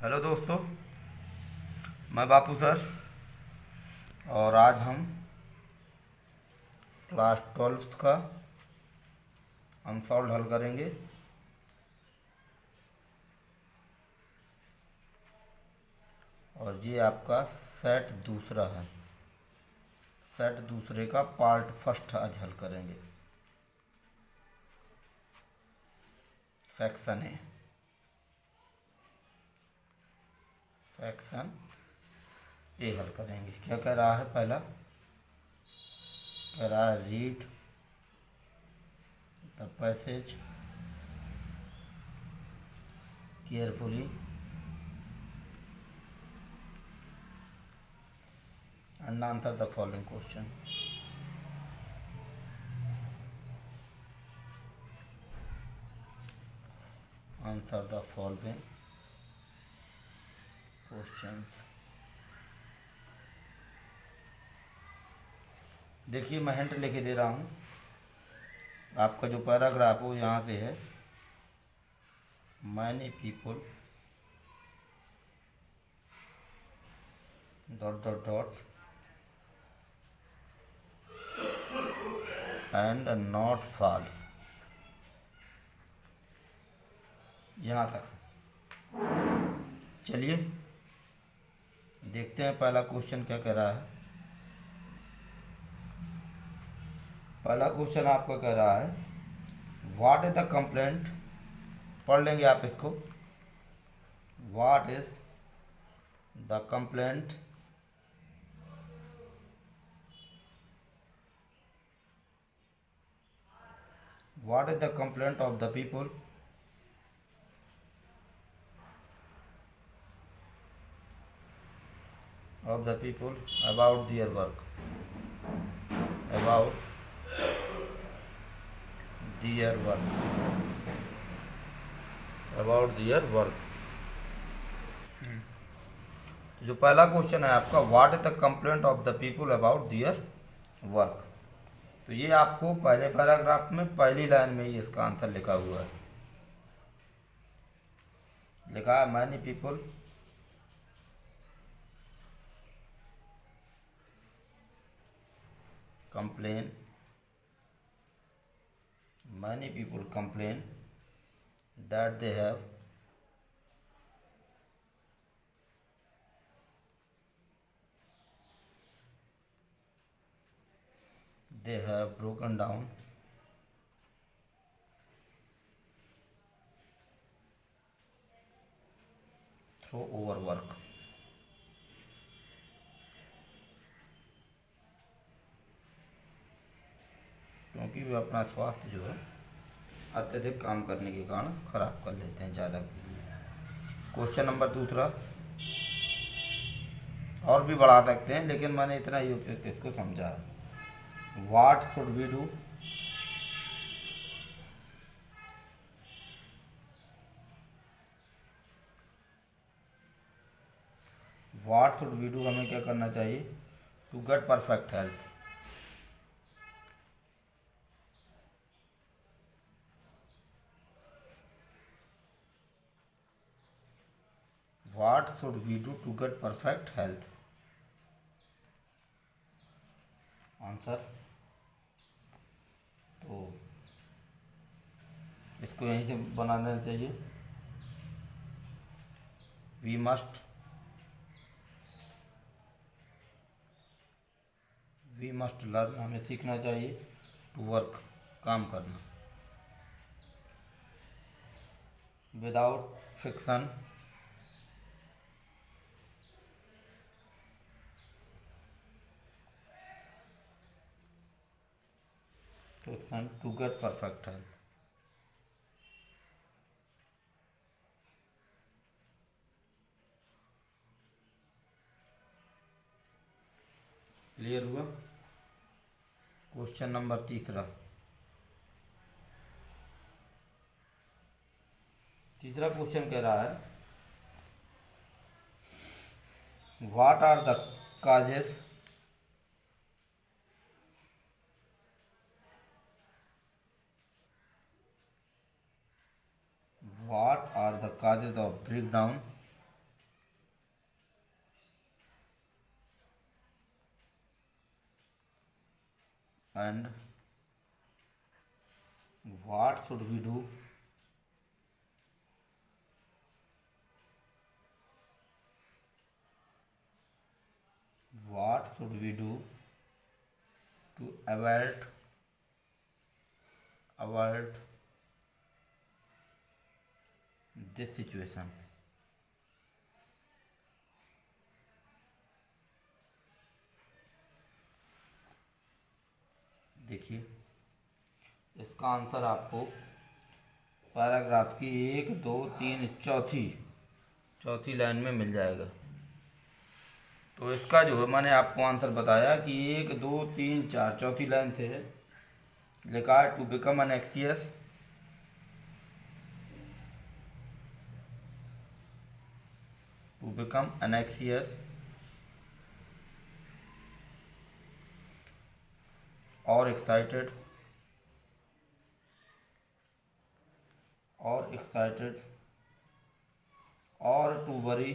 Hello दोस्तों, मैं बापू sir. और आज हम क्लास 12 का अनसॉल्व हल करेंगे। और ये आपका सेट दूसरा है। सेट दूसरे का पार्ट फर्स्ट आज हल करेंगे। Section A. सेक्शन ए हल करेंगे। क्या कह रहा है? पहला कह रहा है read the passage carefully and answer the following question. Answer the following questions. देखिए, मैं हिंट लेके दे रहा हूँ। आपका जो पैराग्राफ हो यहाँ पे है, many people dot dot dot and not fall, यहाँ तक। चलिए देखते हैं पहला क्वेश्चन क्या कह रहा है। पहला क्वेश्चन आपका कह रहा है व्हाट इज द कंप्लेंट। पढ़ लेंगे आप इसको। What is the complaint what is the complaint of the people about their work, about their work, about their work। जो पहला क्वेश्चन है आपका, what is the complaint of the people about their work, तो ये आपको पहले paragraph में पहली लाइन में ही इसका आंसर लिखा हुआ है। लिखा है many people complain, many people complain that they have broken down through overwork। क्योंकि वे अपना स्वास्थ्य जो है अत्यधिक काम करने के कारण खराब कर लेते हैं ज़्यादा के लिए। क्वेश्चन नंबर दूसरा और भी बढ़ा सकते हैं, लेकिन मैंने इतना ही उपयुक्त इसको समझा है। What should we do, what should we do, हमें क्या करना चाहिए to get perfect health. What should we do to get perfect health? Answer तो इसको यहीं से बना देना चाहिए। वी मस्ट लर्न, हमें सीखना चाहिए टू वर्क, काम करना, without fiction, to get perfect health. Clear हुआ? क्वेश्चन नंबर तीसरा क्वेश्चन कह रहा है what are the causes what are the causes of breakdown and what should we do to avoid this situation. देखिए इसका answer आपको पैराग्राफ की 1, 2, 3 चौथी लाइन में मिल जाएगा। तो इसका जो है मैंने आपको आंसर बताया कि 1, 2, 3, 4 चौथी लाइन से लिखा है to become anxious or excited or to worry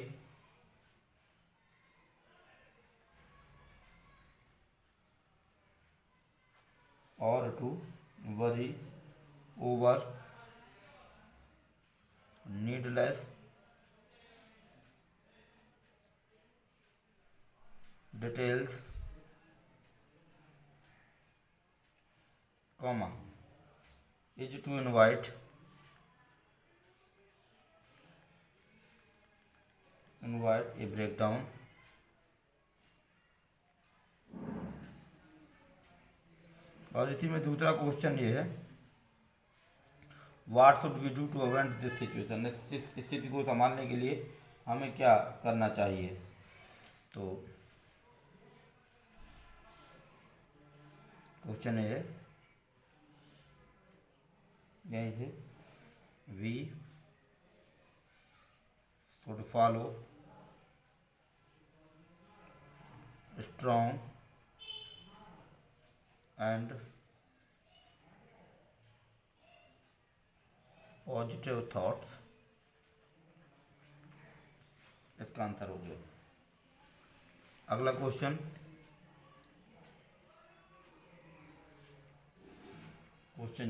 over needless details, comma is to invite a breakdown और इसी में दूसरा क्वेश्चन ये है what should we do to avoid this situation. इस स्थिति को संभालने के लिए हमें क्या करना चाहिए। तो क्वेश्चन ये है यहीं से we should follow strong and positive thoughts. इसका आंसर हो गया। अगला क्वेश्चन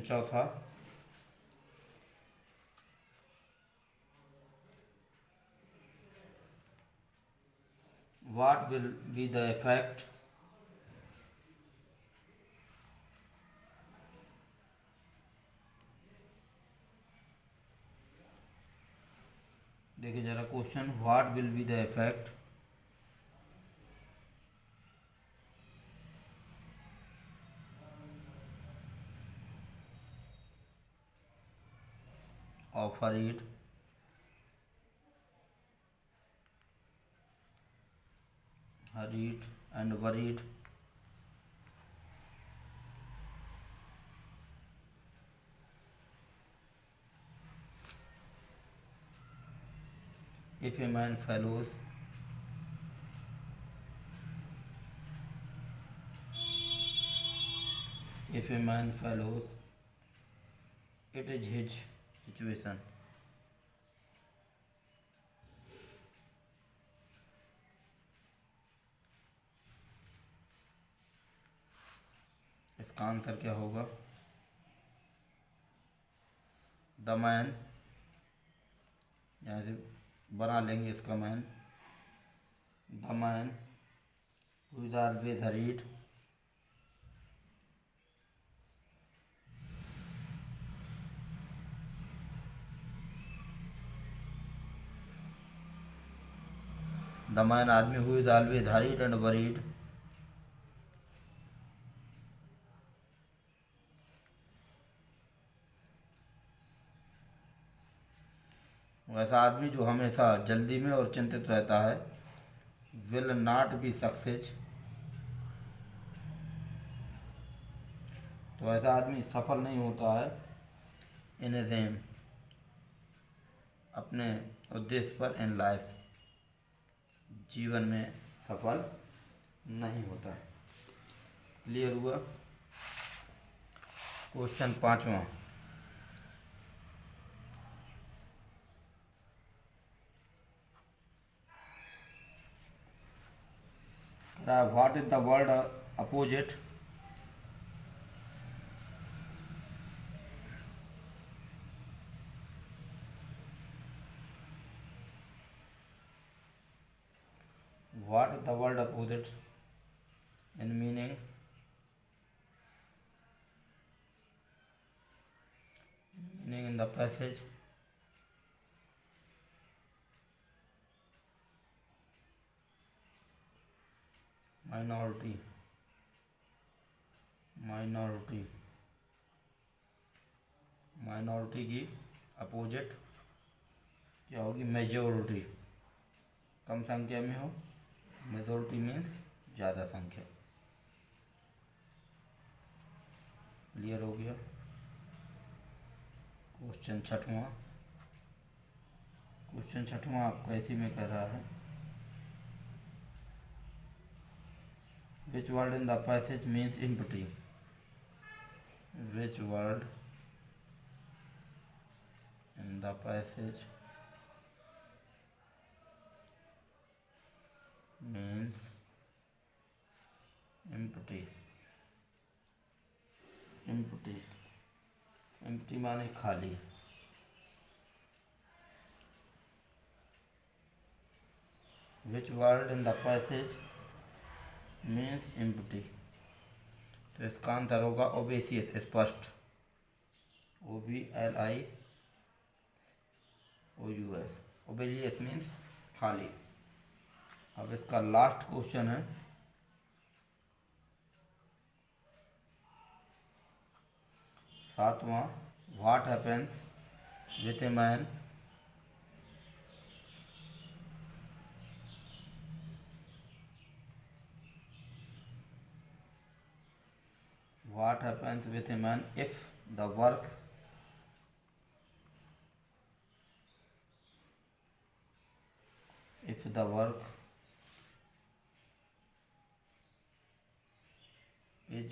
चौथा what will be the effect देखिए जरा question what will be the effect of hurried and worried if a man follows it is his situation। इसका answer क्या होगा। द मैन यहाँ से बना लेंगे इसका man the man who is always hurried the man आदमी who is always hurried and worried वैसा आदमी जो हमेशा जल्दी में और चिंतित रहता है विल नॉट बी सक्सेस। तो ऐसा आदमी सफल नहीं होता है इन एज एम अपने उद्देश्य पर इन लाइफ जीवन में सफल नहीं होता। क्लियर हुआ। क्वेश्चन पांचवा what is the word opposite what is the word opposite in meaning? Meaning in the passage. Minority. Minority, minority की अपोजिट क्या होगी? मेजोरिटी। कम संख्या में हो, मेजोरिटी मीन्स ज़्यादा संख्या। क्लियर हो गया? क्वेश्चन छठवां आपका इसी में कह रहा है, which word in the passage means empty? Which word in the passage means empty? empty माने खाली। Which word in the passage means empty? तो इसका आंसर होगा ओबेसियस, स्पष्ट। OBLIOUS, ओबेलियस मीन्स खाली। अब इसका लास्ट क्वेश्चन है, सातवां, what happens with a man if the work is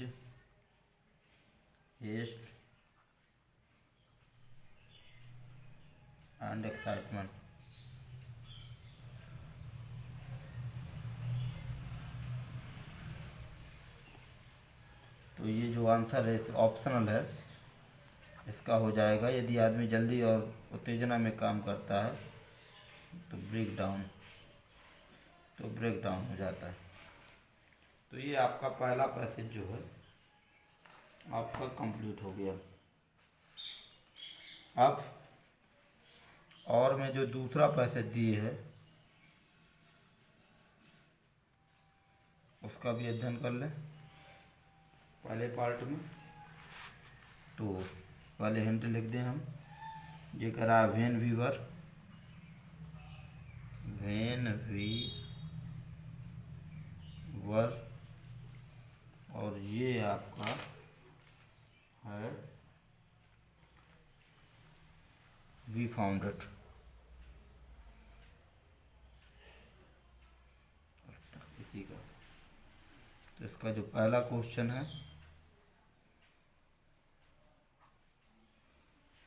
haste and excitement? तो ये जो आंसर है ऑप्शनल है, इसका हो जाएगा यदि आदमी जल्दी और उत्तेजना में काम करता है तो ब्रेक डाउन हो जाता है। तो ये आपका पहला पैसेज जो है आपका कंप्लीट हो गया। अब और मैं जो दूसरा पैसेज दिए है उसका भी अध्ययन कर लें पहले पार्ट में। तो पहले हिंट लिख दें हम, ये करा वेन वी वर, और ये आपका है वी फाउंड इट। इसी का तो इसका जो पहला क्वेश्चन है,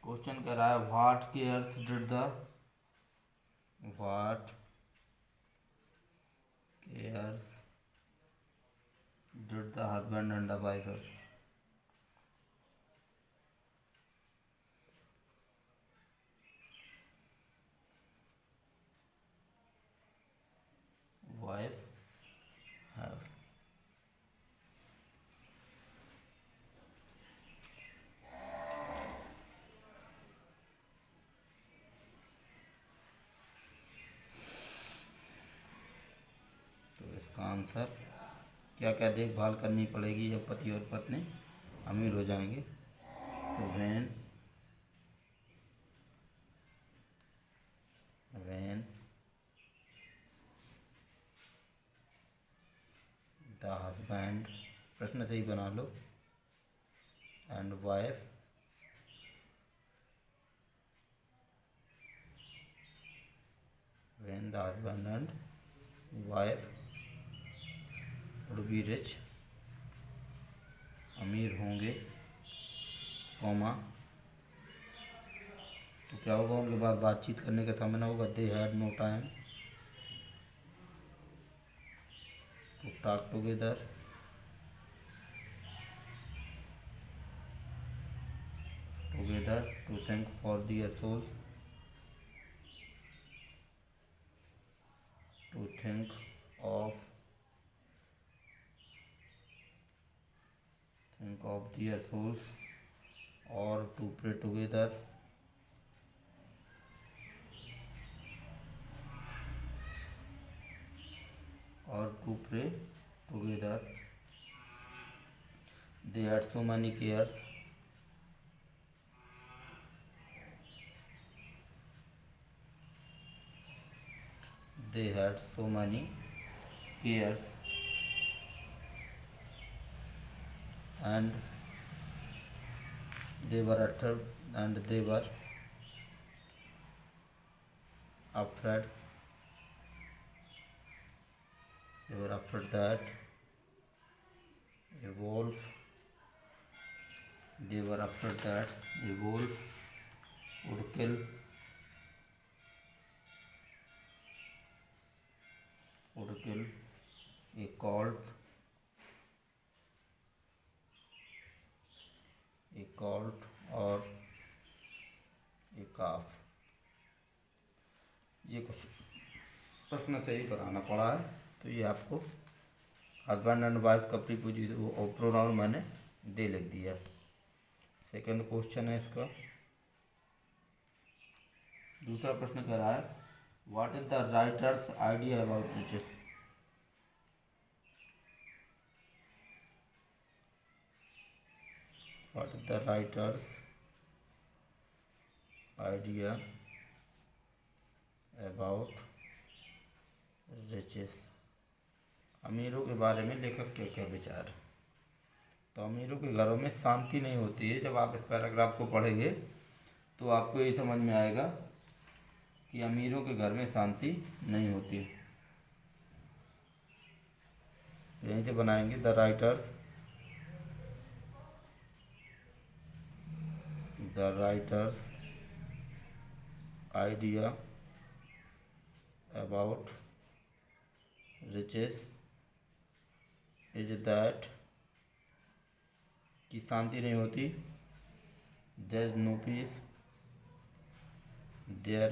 क्वेश्चन कह रहा है what cares did the husband and the wife have? तो इसका आंसर क्या क्या देखभाल करनी पड़ेगी जब पति और पत्नी अमीर हो जाएंगे? तो when the husband, प्रश्न सही बना लो, and wife when the husband and wife would be rich, अमीर होंगे, कॉमा, तो क्या होगा? उनके बाद बातचीत करने का समय ना होगा। They had no time to talk together, to think for their soul, to think of their souls, or to pray together, They had so many cares. They had so many cares, and they were afraid, afraid. They were afraid that a wolf. They were afraid that a wolf would kill a colt or a calf. ये कुछ प्रश्न से ही कराना पड़ा है, तो ये आपको हस्बैंड एंड वाइफ का प्रीपोजिशन प्रोनाउन मैंने दे लिख दिया। सेकंड क्वेश्चन है इसका, दूसरा प्रश्न कह रहा है what is the writer's idea about riches. What is the writer's idea about riches. अमीरों के बारे में लेखक क्या क्या विचार है। तो अमीरों के घरों में शांति नहीं होती है। जब आप इस पैराग्राफ को पढ़ेंगे तो आपको ये समझ में आएगा कि अमीरों के घर में शांति नहीं होती। यहीं से बनाएंगे the writer's idea about riches is that कि शांति नहीं होती। देयर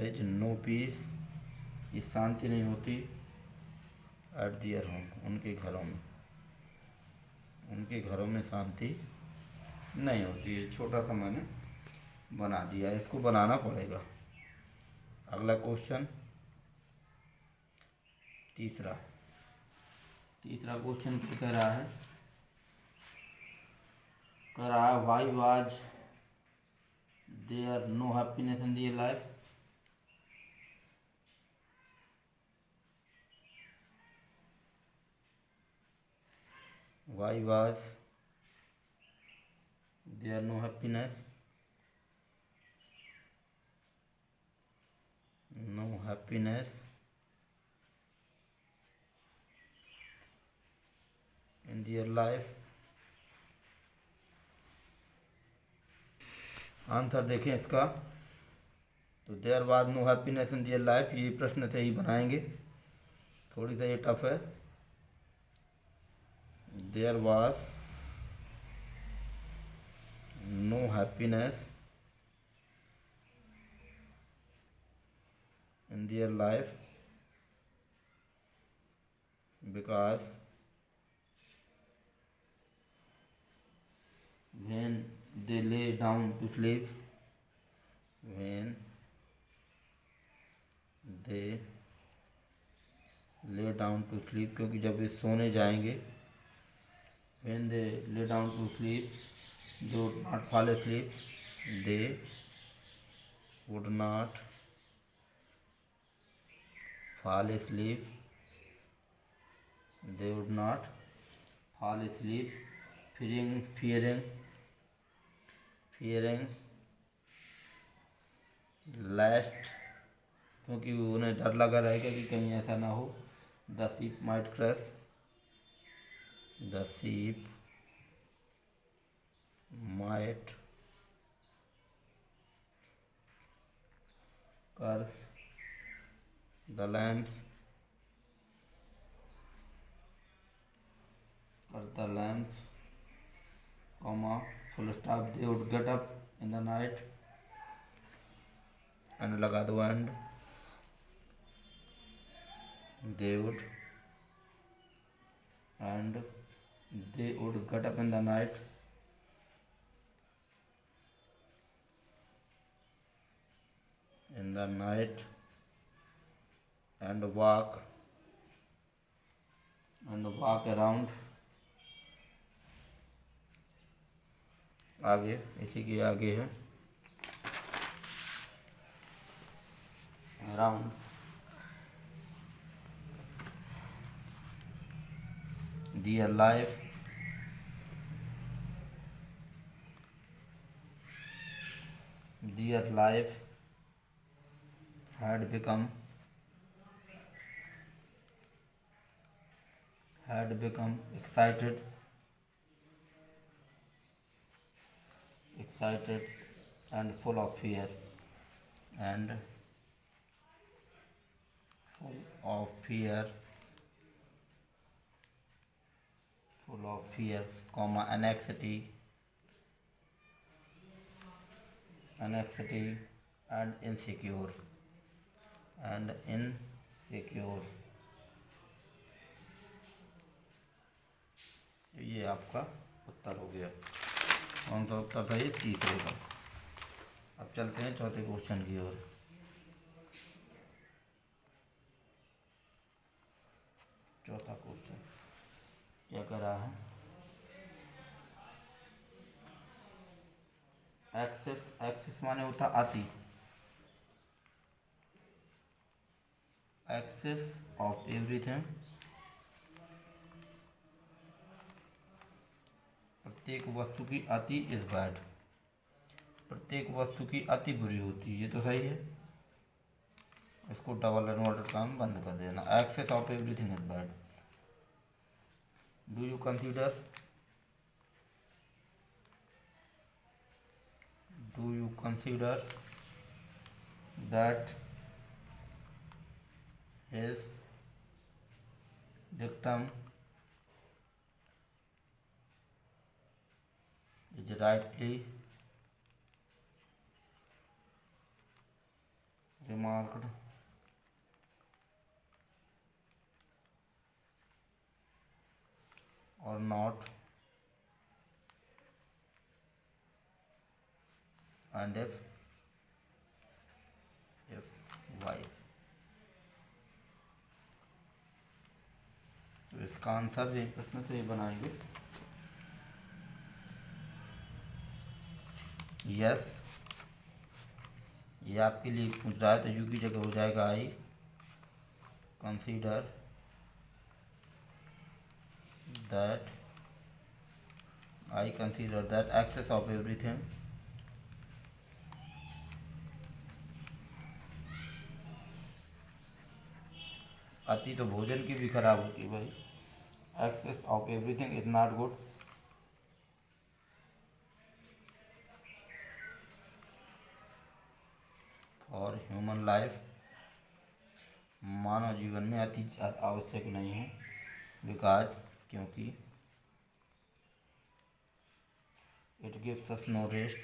इज नो पीस, ये शांति नहीं होती एट दियर होम, उनके घरों में शांति नहीं होती है। छोटा सा मैंने बना दिया, इसको बनाना पड़ेगा। अगला क्वेश्चन तीसरा क्वेश्चन क्या कह रहा है, why was there no happiness in their life. Why was there no happiness? No happiness in their life. Answer देखें इसका, तो there was no happiness in their life, ये प्रश्न से ही बनाएंगे। थोड़ी सा ये टफ है। There was no happiness in their life because when they lay down to sleep, क्योंकि जब वे सोने जाएंगे, when they lay down to sleep, they would not fall asleep, they would not fall asleep, fearing lest, क्योंकि उन्हें डर लगा रहेगा कि कहीं ऐसा ना हो, the sheep might crush, the lambs, full stop, they would get up in the night, and लगा दो and they would and they would get up in the night and walk around. आगे इसी के आगे है around their life had become excited and full of fear and comma anxiety and insecure ये आपका उत्तर हो गया। कौन सा उत्तर था? ये तीसरे का। अब चलते हैं चौथे क्वेश्चन की ओर। चौथा क्वेश्चन क्या कर रहा है? एक्सेस माने होता अति। एक्सेस ऑफ एवरीथिंग, प्रत्येक वस्तु की अति इज बैड। प्रत्येक वस्तु की अति बुरी होती है, ये तो सही है। इसको डबल इन्वर्टेड काम बंद कर देना। Excess of everything is bad. Do you consider that his dictum is rightly remarked or not, and if why? तो इसका आंसर ये प्रश्न से बनाएंगे यस। ये आपके लिए पूछ रहा है तो यू की जगह हो जाएगा I consider that excess of everything अति तो भोजन की भी खराब होती है भाई। Excess of everything is not good for human life, मानव जीवन में अति आवश्यक नहीं है। बिकॉज क्योंकि it gives us no rest,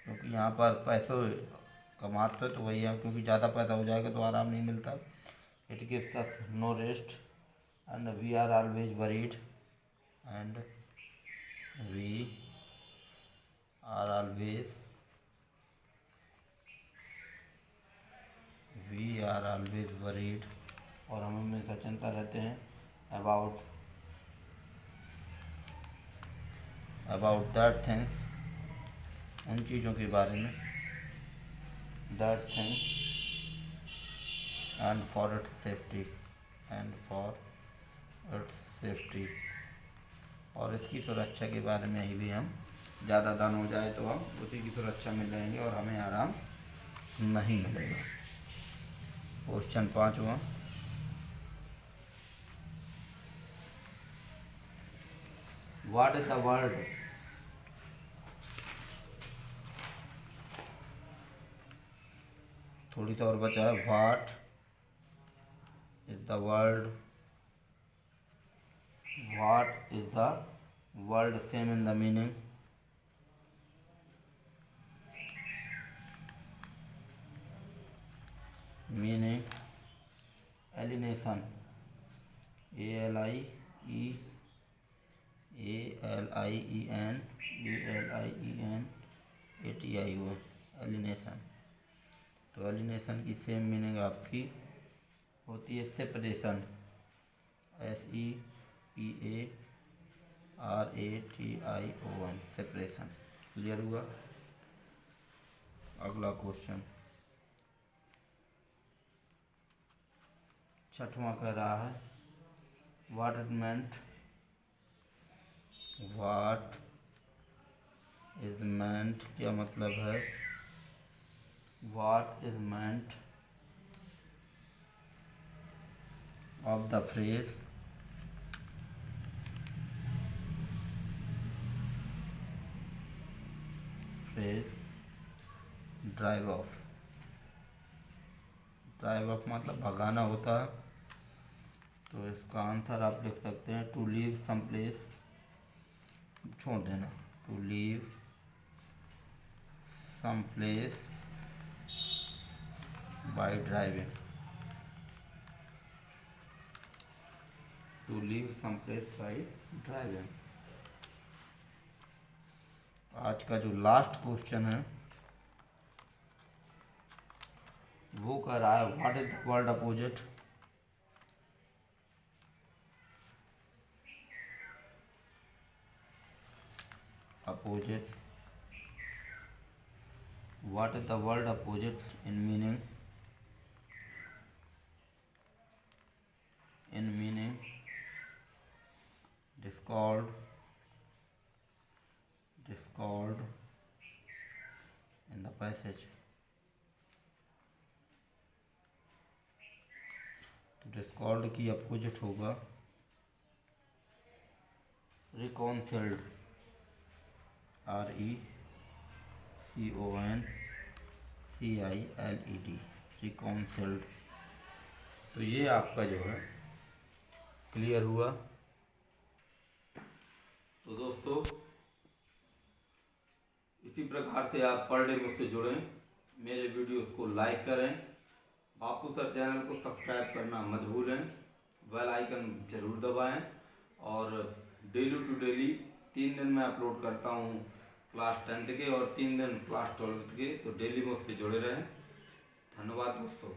क्योंकि यहाँ पर पैसों का महत्व तो वही है, क्योंकि ज़्यादा पैदा हो जाएगा तो आराम नहीं मिलता। It gives us no rest and we are always worried और हम हमेशा चिंता रहते हैं अबाउट दैट थिंग्स, उन चीज़ों के बारे में, that thing and for its safety और इसकी सुरक्षा के बारे में ही भी हम ज़्यादा दान हो जाए तो हम उसी की सुरक्षा में रहेंगे और हमें आराम नहीं मिलेगा। क्वेश्चन 5वां, व्हाट इज द वर्ड थोड़ी तो और बचा है। What is the word same in the meaning, alienation, ALIENATION, alienation. तो एलिनेशन की सेम मीनिंग आपकी होती है सेपरेशन, SEPARATION, सेपरेशन। क्लियर हुआ? अगला क्वेश्चन छठवां कह रहा है व्हाट इज मेंट, क्या मतलब है? What is meant of the phrase drive of. Drive of मतलब भगाना होता है। तो इसका आंसर आप लिख सकते हैं टू लीव सम प्लेस, छोड़ देना, to leave some place by driving, to leave some place by driving. आज का जो लास्ट क्वेश्चन है वो कह रहा है what is the word opposite, what is the word opposite in meaning, discord in the passage। तो डिस्कॉर्ड की अपोजिट होगा रिकॉन्सिल्ड, RECONCILED, रिकॉन्सिल्ड। तो ये आपका जो है क्लियर हुआ। तो दोस्तों इसी प्रकार से आप पर डे मुझसे जुड़ें, मेरे वीडियोस को लाइक करें, बापू सर चैनल को सब्सक्राइब करना मत भूलें, बेल आइकन जरूर दबाएं और डेली टू डेली 3 दिन मैं अपलोड करता हूं क्लास 10th के और 3 दिन क्लास 12th के। तो डेली मुझसे जुड़े रहें। धन्यवाद दोस्तों।